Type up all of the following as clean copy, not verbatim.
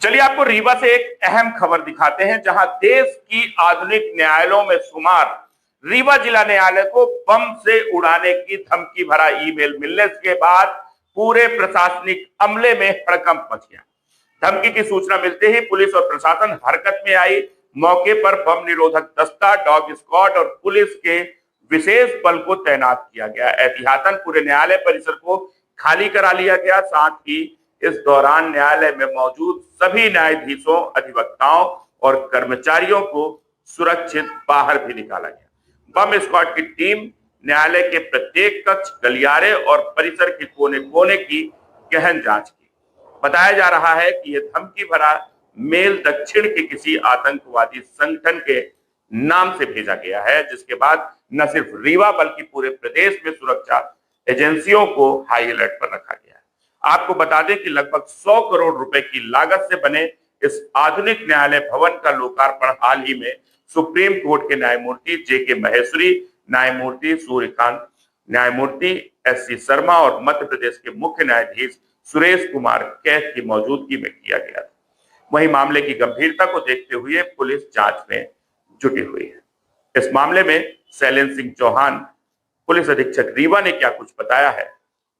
चलिए आपको रीवा से एक अहम खबर दिखाते हैं, जहां देश की आधुनिक न्यायालयों में शुमार रीवा जिला न्यायालय को बम से उड़ाने की धमकी भरा ईमेल मिलने के बाद पूरे प्रशासनिक अमले में हड़कंप मच गया। धमकी की सूचना मिलते ही पुलिस और प्रशासन हरकत में आई। मौके पर बम निरोधक दस्ता, डॉग स्क्वाड और पुलिस के विशेष बल को तैनात किया गया। एहतियातन पूरे न्यायालय परिसर को खाली करा लिया गया। साथ ही इस दौरान न्यायालय में मौजूद सभी न्यायाधीशों, अधिवक्ताओं और कर्मचारियों को सुरक्षित बाहर भी निकाला गया। बम स्क्वाड की टीम न्यायालय के प्रत्येक कक्ष, गलियारे और परिसर के कोने कोने की गहन जांच की। बताया जा रहा है कि यह धमकी भरा मेल दक्षिण के किसी आतंकवादी संगठन के नाम से भेजा गया है, जिसके बाद न सिर्फ रीवा बल्कि पूरे प्रदेश में सुरक्षा एजेंसियों को हाई अलर्ट पर रखा गया है। आपको बता दें कि लगभग 100 करोड़ रुपए की लागत से बने इस आधुनिक न्यायालय भवन का लोकार्पण हाल ही में सुप्रीम कोर्ट के न्यायमूर्ति जे.के. महेश्वरी, न्यायमूर्ति सूर्यकांत, न्यायमूर्ति एस.सी. शर्मा और मध्य प्रदेश के मुख्य न्यायाधीश सुरेश कुमार कैथ की मौजूदगी में किया गया था। वहीं मामले की गंभीरता को देखते हुए पुलिस जांच में जुटी हुई है। इस मामले में शैलेंद्र सिंह चौहान, पुलिस अधीक्षक रीवा, ने क्या कुछ बताया है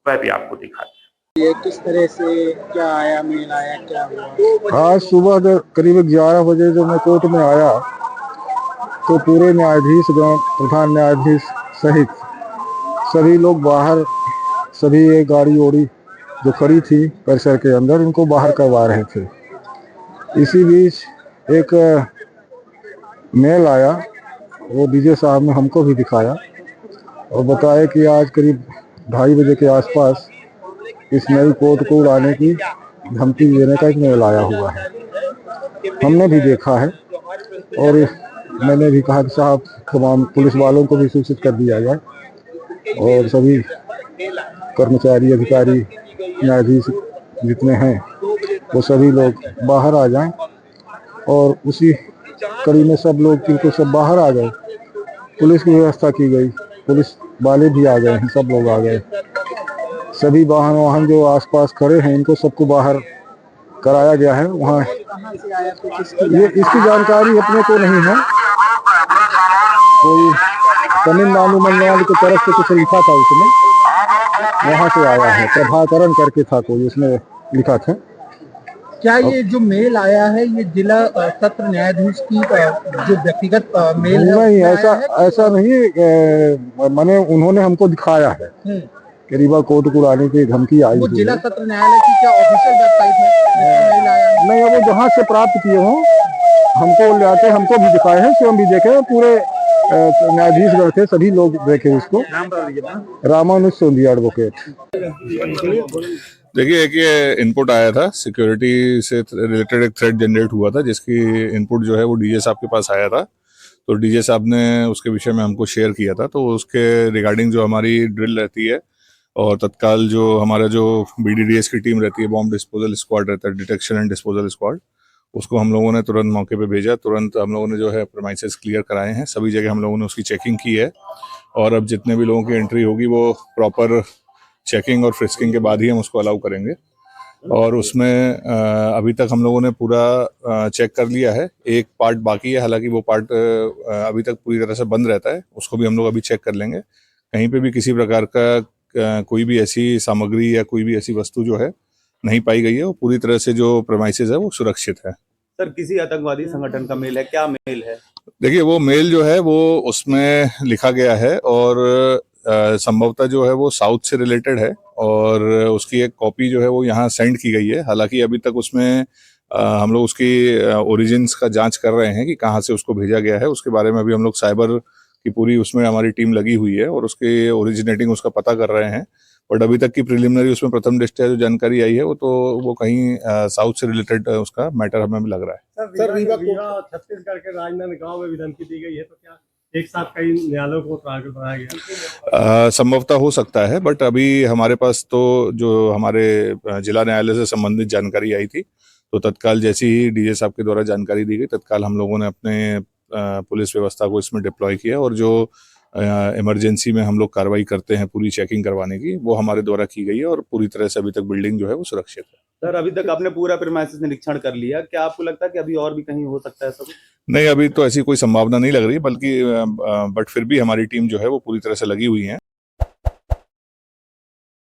वह भी आपको दिखाते हैं। ये किस तरह से क्या आया, मेल आया, क्या हुआ? आज सुबह करीब 11 बजे जब मैं कोर्ट में आया तो पूरे न्यायाधीश, प्रधान न्यायाधीश सहित सभी लोग बाहर, सभी एक गाड़ी ओड़ी जो खड़ी थी परिसर के अंदर, इनको बाहर करवा रहे थे। इसी बीच एक मेल आया, वो डीजे साहब ने हमको भी दिखाया और बताया कि आज करीब 2:30 बजे के आसपास इस नई कोर्ट को उड़ाने की धमकी देने का एक मेल आया हुआ है। हमने भी देखा है और मैंने भी कहा कि साहब तमाम पुलिस वालों को भी सूचित कर दिया जाए और सभी कर्मचारी, अधिकारी, न्यायाधीश जितने हैं वो सभी लोग बाहर आ जाएं। और उसी कड़ी में सब लोग बिल्कुल सब बाहर आ गए। पुलिस की व्यवस्था की गई, पुलिस वाले भी आ गए हैं, सब लोग आ गए। सभी वाहन जो आसपास खड़े हैं इनको सबको बाहर कराया गया है। वहाँ ये इसकी जानकारी अपने को नहीं है। कोई तमिलनाडु मंडल की तरफ से कुछ लिखा था, उसने वहाँ से आया है, प्रभाकरण करके था कोई, उसने लिखा था। क्या ये जो मेल आया है ये जिला सत्र न्यायाधीश की जो व्यक्तिगत मेल है? नहीं, ऐसा नहीं। मैंने उन्होंने हमको दिखाया है कि रीवा कोर्ट को उड़ाने की धमकी आई। वो जिला सत्र न्यायालय की क्या ऑफिशियल वेबसाइट है मेल आया? नहीं, वो जहाँ से प्राप्त किए हों हमको ले आते, हमको भी दिखाए हैं, स्वयं भी देखे, पूरे न्यायाधीश गण थे, सभी लोग देखे उसको। रामानुज सोंदिया एडवोकेट। देखिए, एक ये इनपुट आया था, सिक्योरिटी से रिलेटेड एक थ्रेड जनरेट हुआ था, जिसकी इनपुट जो है वो डीजे साहब के पास आया था। तो डीजे साहब ने उसके विषय में हमको शेयर किया था। तो उसके रिगार्डिंग जो हमारी ड्रिल रहती है और तत्काल जो हमारा जो BDDS की टीम रहती है, बॉम्ब डिस्पोजल स्क्वाड रहता है, डिटेक्शन एंड डिस्पोजल स्क्वाड, उसको हम लोगों ने तुरंत मौके पे भेजा। तुरंत हम लोगों ने जो है प्रेमाइसेस क्लियर कराए हैं, सभी जगह हम लोगों ने उसकी चेकिंग की है और अब जितने भी लोगों की एंट्री होगी वो प्रॉपर चेकिंग और फ्रिस्किंग के बाद ही हम उसको अलाउ करेंगे। और उसमें अभी तक हम लोगों ने पूरा चेक कर लिया है। एक पार्ट बाकी है, हालांकि वो पार्ट अभी तक पूरी तरह से बंद रहता है, उसको भी हम लोग अभी चेक कर लेंगे। कहीं पे भी किसी प्रकार का कोई भी ऐसी सामग्री या कोई भी ऐसी वस्तु जो है नहीं पाई गई है। वो पूरी तरह से जो प्रेमाइसेस है वो सुरक्षित है। सर, किसी आतंकवादी संगठन का मेल है? क्या मेल है? देखिए, वो मेल जो है वो उसमें लिखा गया है और संभवतः जो है वो साउथ से रिलेटेड है और उसकी एक कॉपी जो है वो यहाँ सेंड की गई है। हालांकि अभी तक उसमें हम लोग उसकी ओरिजिन्स का जांच कर रहे हैं कि कहाँ से उसको भेजा गया है। उसके बारे में अभी हम लोग साइबर की पूरी उसमें हमारी टीम लगी हुई है और उसकी ओरिजिनेटिंग उसका पता कर रहे हैं। बट अभी तक की प्रिलिमिनरी उसमें प्रथम दृष्टया जो जानकारी आई है वो कहीं साउथ से रिलेटेड उसका मैटर हमें लग रहा है। सर, रीवा छत्तीसगढ़ के राजनांदगांव में भी धमकी दी गई है, तो क्या एक साथ कई न्यायालयों को टारगेट बनाया गया? संभवतः हो सकता है, बट अभी हमारे पास तो जो हमारे जिला न्यायालय से संबंधित जानकारी आई थी, तो तत्काल जैसी ही डीजे साहब के द्वारा जानकारी दी गई, तत्काल हम लोगों ने अपने पुलिस व्यवस्था को इसमें डिप्लॉय किया और जो इमरजेंसी में हम लोग कार्रवाई करते हैं पूरी चेकिंग करवाने की, वो हमारे द्वारा की गई है और पूरी तरह से अभी तक बिल्डिंग जो है वो सुरक्षित है। सर अभी तक आपने पूरा प्रीमाइसेस निरीक्षण कर लिया, क्या आपको लगता है कि अभी और भी कहीं हो सकता है सब? नहीं, अभी तो ऐसी कोई संभावना नहीं लग रही, बल्कि बट फिर भी हमारी टीम जो है वो पूरी तरह से लगी हुई है।